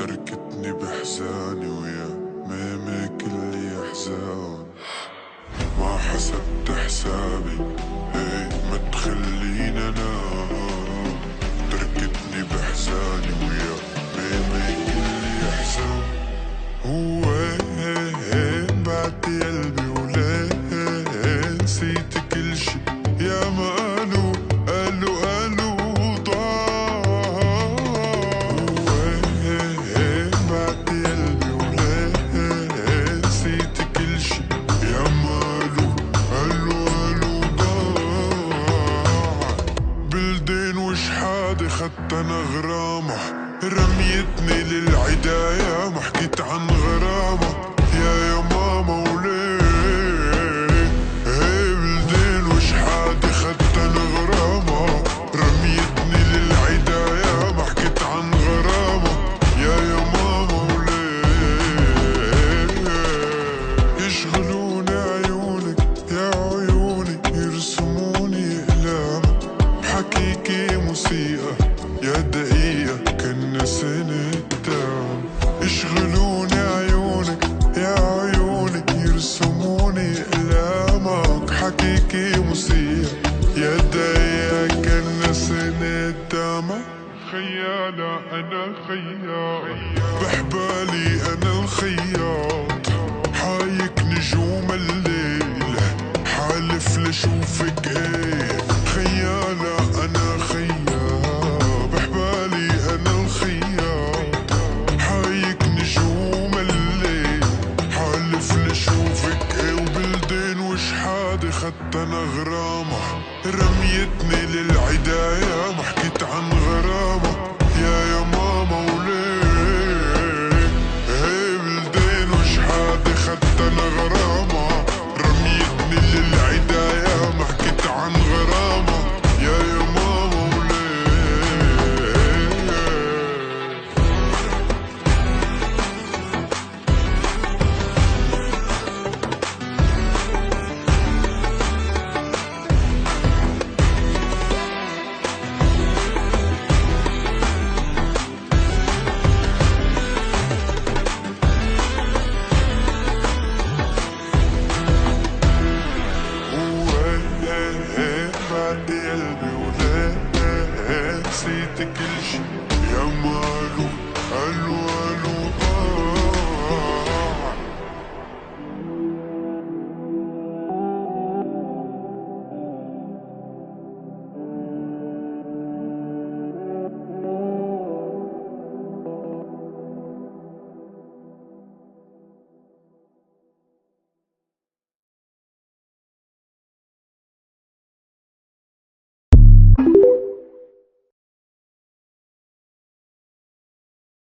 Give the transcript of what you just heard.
تركتني بحزاني ويا ميمي كل احزان. ما حسبت حسابي هي ما تخليني انام. تركتني بحزاني ويا ميمي كل احزان. وين بعت قلبي وليه نسيت كل شي يا ما قالوا ضاع. وين بعت قلبي وليه نسيت كل شي يا ما قالوا ضاع. بلدين وشحادة خدت انا غرامة، رميتني للعداية ما حكيت عن غرامة يا ماما وليه. هي بلدين وشحادة خدت انا غرامة، رميتني للعداية ما حكيت عن غرامة يا ماما وليه. يشغلوني عيونك يا عيوني، يرسموني اقلام حكيكي موسيقى يا دقيقة كنا سنة دام. يشغلوني عيونك يا عيونك، يرسموني أقلامك حكيكي موسيقى يا دقيقة كنا سنة دام. خيالة أنا خياط بحبالي أنا الخياط، حايك نجوم الليل حالف لشوفك ايه. خيالة أنا خياط بحبالي أنا الخياط، حايك نجوم الليل حالف لشوفك ايه. وبلدين وشحادة خدت أنا غرامة، رميتني للعداية ما حكيت عن غرامة يا ماما وليه. هي بلدين وشحادة خدت أنا غرامة، رميتني للعداية ما حكيت عن غرامة يا ماما وليه. بعد قلبي وليه نسيت كل شي